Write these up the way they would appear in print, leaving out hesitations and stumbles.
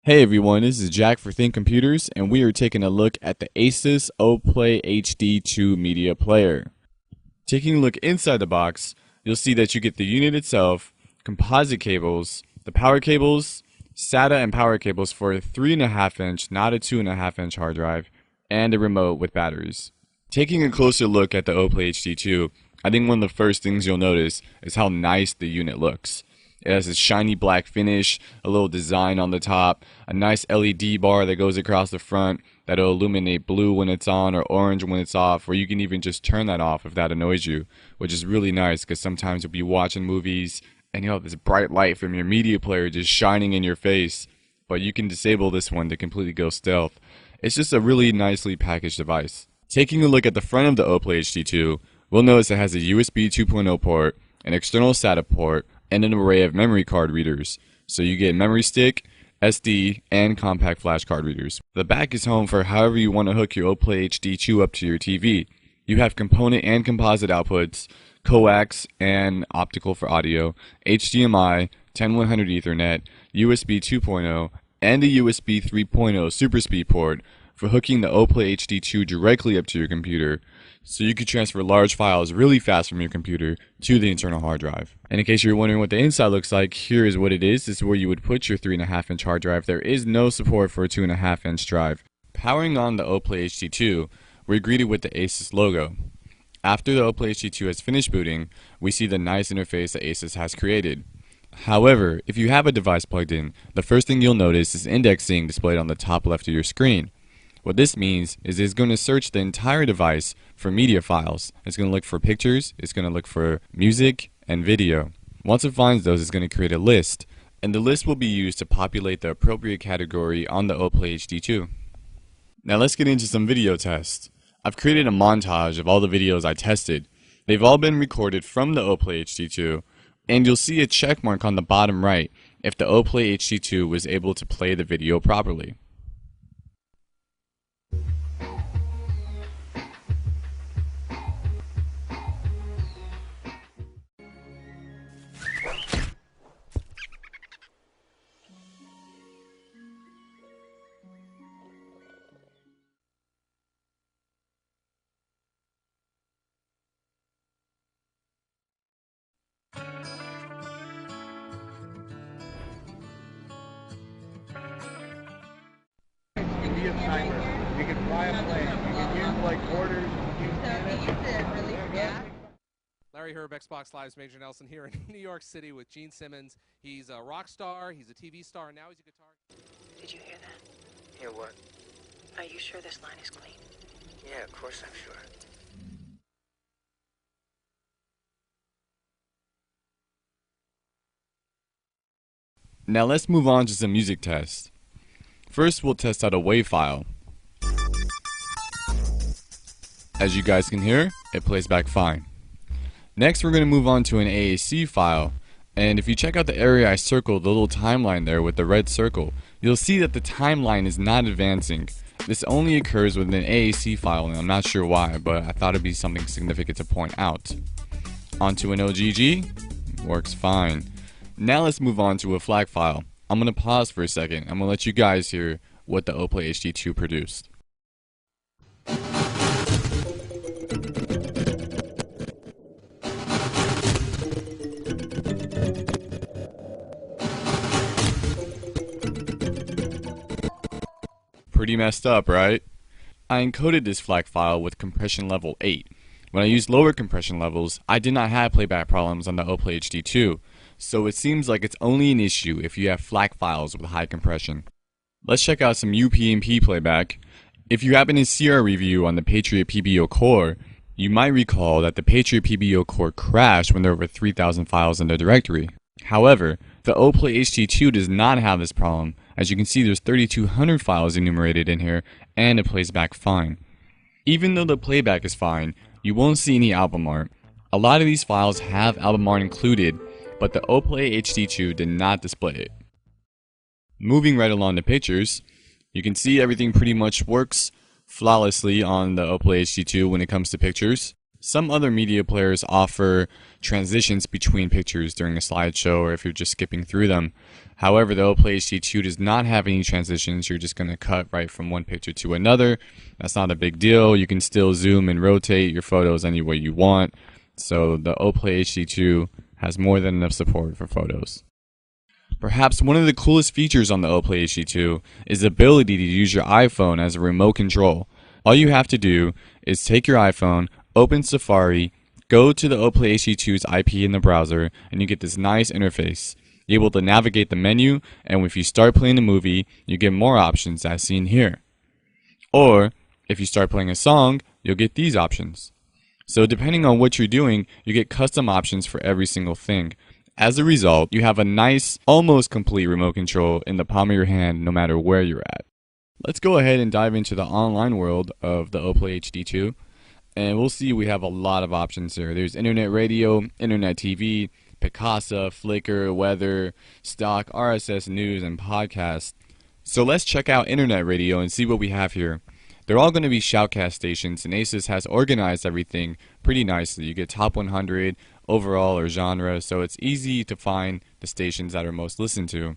Hey everyone, this is Jack for ThinkComputers, and we are taking a look at the ASUS OPlay HD2 media player. Taking a look inside the box, you'll see that you get the unit itself, composite cables, the power cables, SATA and power cables for a 3.5 inch, not a 2.5 inch hard drive, and a remote with batteries. Taking a closer look at the OPlay HD2, I think one of the first things you'll notice is how nice the unit looks. It has a shiny black finish, a little design on the top, a nice LED bar that goes across the front that'll illuminate blue when it's on or orange when it's off, or you can even just turn that off if that annoys you, which is really nice because sometimes you'll be watching movies and you'll have this bright light from your media player just shining in your face, but you can disable this one to completely go stealth. It's just a really nicely packaged device. Taking a look at the front of the OPlay HD2, we'll notice it has a USB 2.0 port, an external SATA port, and an array of memory card readers. So you get memory stick, SD, and compact flash card readers. The back is home for however you want to hook your OPlay HD2 up to your TV. You have component and composite outputs, coax and optical for audio, HDMI, 10100 Ethernet, USB 2.0, and a USB 3.0 super speed port for hooking the OPlay HD2 directly up to your computer, so you could transfer large files really fast from your computer to the internal hard drive. And in case you're wondering what the inside looks like, here is what it is. This is where you would put your 3.5 inch hard drive. There is no support for a 2.5 inch drive. Powering on the OPlay HD2, we're greeted with the ASUS logo. After the OPlay HD2 has finished booting, we see the nice interface that ASUS has created. However, if you have a device plugged in, the first thing you'll notice is indexing displayed on the top left of your screen. What this means is it's going to search the entire device for media files. It's going to look for pictures, it's going to look for music, and video. Once it finds those, it's going to create a list, and the list will be used to populate the appropriate category on the OPlay HD2. Now let's get into some video tests. I've created a montage of all the videos I tested. They've all been recorded from the OPlay HD2, and you'll see a check mark on the bottom right if the OPlay HD2 was able to play the video properly. You can be a timer. You can fly a plane. You can use like orders. Larry Herb, Xbox Live's Major Nelson here in New York City with Gene Simmons. He's a rock star, he's a TV star, and now he's a guitar. Did you hear that? Hear what? Are you sure this line is clean? Yeah, of course I'm sure. Now let's move on to some music tests. First, we'll test out a WAV file. As you guys can hear, it plays back fine. Next, we're going to move on to an AAC file, and if you check out the area I circled, the little timeline there with the red circle, you'll see that the timeline is not advancing. This only occurs with an AAC file, and I'm not sure why, but I thought it'd be something significant to point out. Onto an OGG, works fine. Now let's move on to a FLAC file. I'm going to pause for a second. I'm going to let you guys hear what the OPlay HD2 produced. Pretty messed up, right? I encoded this FLAC file with compression level 8. When I used lower compression levels, I did not have playback problems on the OPlay HD2, so it seems like it's only an issue if you have FLAC files with high compression. Let's check out some UPnP playback. If you happen to see our review on the Patriot PBO core, you might recall that the Patriot PBO core crashed when there were over 3,000 files in the directory. However, the OPlay HD2 does not have this problem. As you can see, there's 3,200 files enumerated in here, and it plays back fine. Even though the playback is fine, you won't see any album art. A lot of these files have album art included, but the OPlay HD2 did not display it. Moving right along to pictures, you can see everything pretty much works flawlessly on the OPlay HD2 when it comes to pictures. Some other media players offer transitions between pictures during a slideshow or if you're just skipping through them. However, the OPLAY HD2 does not have any transitions. You're just going to cut right from one picture to another. That's not a big deal. You can still zoom and rotate your photos any way you want. So the OPLAY HD2 has more than enough support for photos. Perhaps one of the coolest features on the OPLAY HD2 is the ability to use your iPhone as a remote control. All you have to do is take your iPhone, open Safari, go to the OPLAY HD2's IP in the browser, and you get this nice interface. You're able to navigate the menu, and if you start playing a movie, you get more options as seen here. Or, if you start playing a song, you'll get these options. So depending on what you're doing, you get custom options for every single thing. As a result, you have a nice, almost complete remote control in the palm of your hand no matter where you're at. Let's go ahead and dive into the online world of the OPLAY HD2. And we'll see we have a lot of options here. There's internet radio, internet TV, Picasa, Flickr, weather, stock, RSS news, and podcasts. So let's check out internet radio and see what we have here. They're all going to be shoutcast stations, and ASUS has organized everything pretty nicely. You get top 100, overall, or genre, so it's easy to find the stations that are most listened to.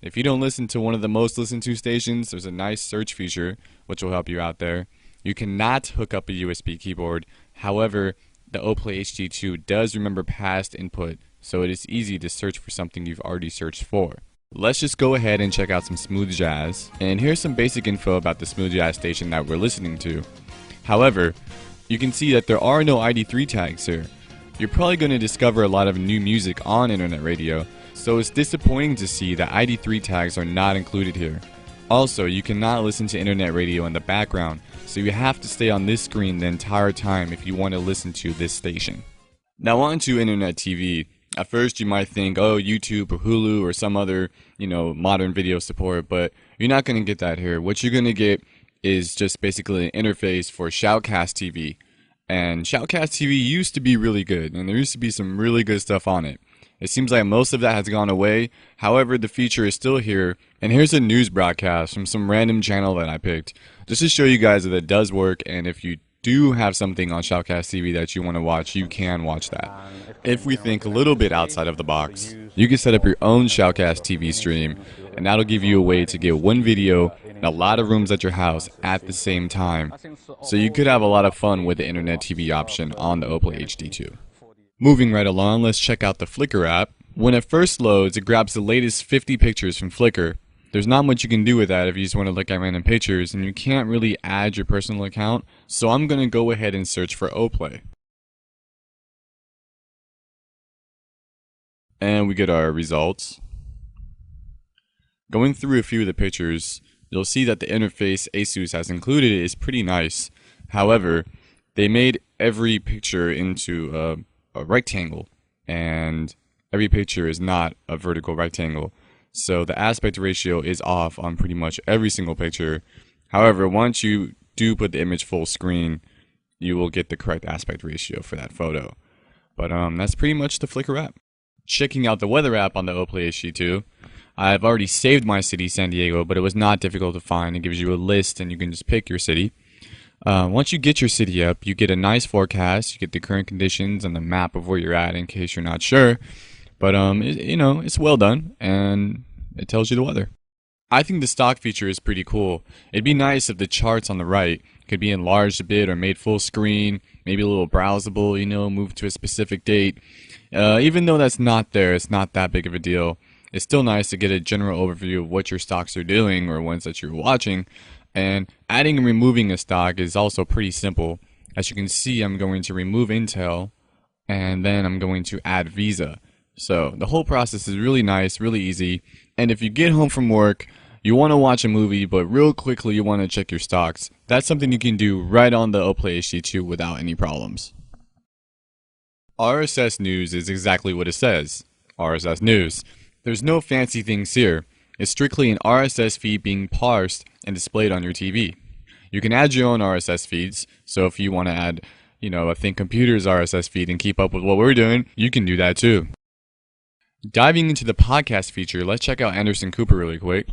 If you don't listen to one of the most listened to stations, there's a nice search feature which will help you out there. You cannot hook up a USB keyboard. However, the OPLAY HD2 does remember past input, so it is easy to search for something you've already searched for. Let's just go ahead and check out some smooth jazz. And here's some basic info about the smooth jazz station that we're listening to. However, you can see that there are no ID3 tags here. You're probably going to discover a lot of new music on internet radio, so it's disappointing to see that ID3 tags are not included here. Also, you cannot listen to internet radio in the background, so you have to stay on this screen the entire time if you want to listen to this station. Now on to internet TV. At first you might think, oh, YouTube or Hulu or some other, modern video support, but you're not going to get that here. What you're going to get is just basically an interface for Shoutcast TV. And Shoutcast TV used to be really good, and there used to be some really good stuff on it. It seems like most of that has gone away. However, the feature is still here. And here's a news broadcast from some random channel that I picked, just to show you guys that it does work, and if you do have something on Shoutcast TV that you want to watch, you can watch that. If we think a little bit outside of the box, you can set up your own Shoutcast TV stream, and that'll give you a way to get one video in a lot of rooms at your house at the same time. So you could have a lot of fun with the internet TV option on the OPLAY HD2. Moving right along, let's check out the Flickr app. When it first loads, it grabs the latest 50 pictures from Flickr. There's not much you can do with that if you just want to look at random pictures, and you can't really add your personal account, so I'm going to go ahead and search for OPLAY. And we get our results. Going through a few of the pictures, you'll see that the interface ASUS has included is pretty nice. However, they made every picture into a rectangle, and every picture is not a vertical rectangle. So the aspect ratio is off on pretty much every single picture. However, once you do put the image full screen, you will get the correct aspect ratio for that photo. But that's pretty much the Flickr app. Checking out the weather app on the OPLAY HD2. I've already saved my city, San Diego, but it was not difficult to find. It gives you a list and you can just pick your city. Once you get your city up, you get a nice forecast. You get the current conditions and the map of where you're at in case you're not sure. But it's well done, and it tells you the weather. I think the stock feature is pretty cool. It'd be nice if the charts on the right could be enlarged a bit or made full screen, maybe a little browsable, moved to a specific date. Even though that's not there, it's not that big of a deal. It's still nice to get a general overview of what your stocks are doing or ones that you're watching. And adding and removing a stock is also pretty simple. As you can see, I'm going to remove Intel, and then I'm going to add Visa. So the whole process is really nice, really easy. And if you get home from work, you want to watch a movie, but real quickly you want to check your stocks, that's something you can do right on the OPLAY HD2 without any problems. RSS News is exactly what it says. RSS News. There's no fancy things here. It's strictly an RSS feed being parsed and displayed on your TV. You can add your own RSS feeds, so if you want to add, a ThinkComputers RSS feed and keep up with what we're doing, you can do that too. Diving into the podcast feature, let's check out Anderson Cooper really quick.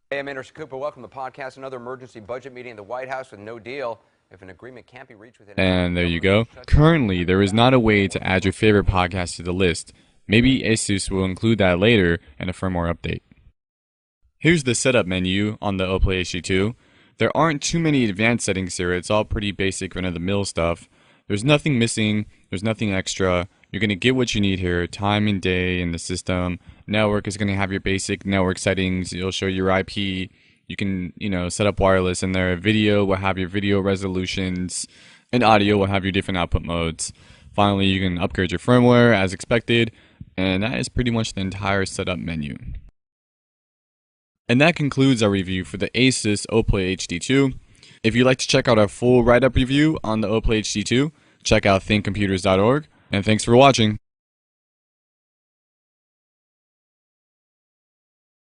Hey, I'm Anderson Cooper. Welcome to the podcast. Another emergency budget meeting in the White House with no deal. If an agreement can't be reached within... And there you go. Currently, there is not a way to add your favorite podcast to the list. Maybe ASUS will include that later in a firmware update. Here's the setup menu on the OPLAY HD2. There aren't too many advanced settings here. It's all pretty basic, run-of-the-mill stuff. There's nothing missing. There's nothing extra. You're going to get what you need here. Time and day in the system. Network is going to have your basic network settings. It'll show your IP. You can, set up wireless in there. Video will have your video resolutions. And audio will have your different output modes. Finally, you can upgrade your firmware as expected. And that is pretty much the entire setup menu. And that concludes our review for the ASUS OPLAY HD2. If you'd like to check out our full write-up review on the OPLAY HD2, check out thinkcomputers.org. And thanks for watching.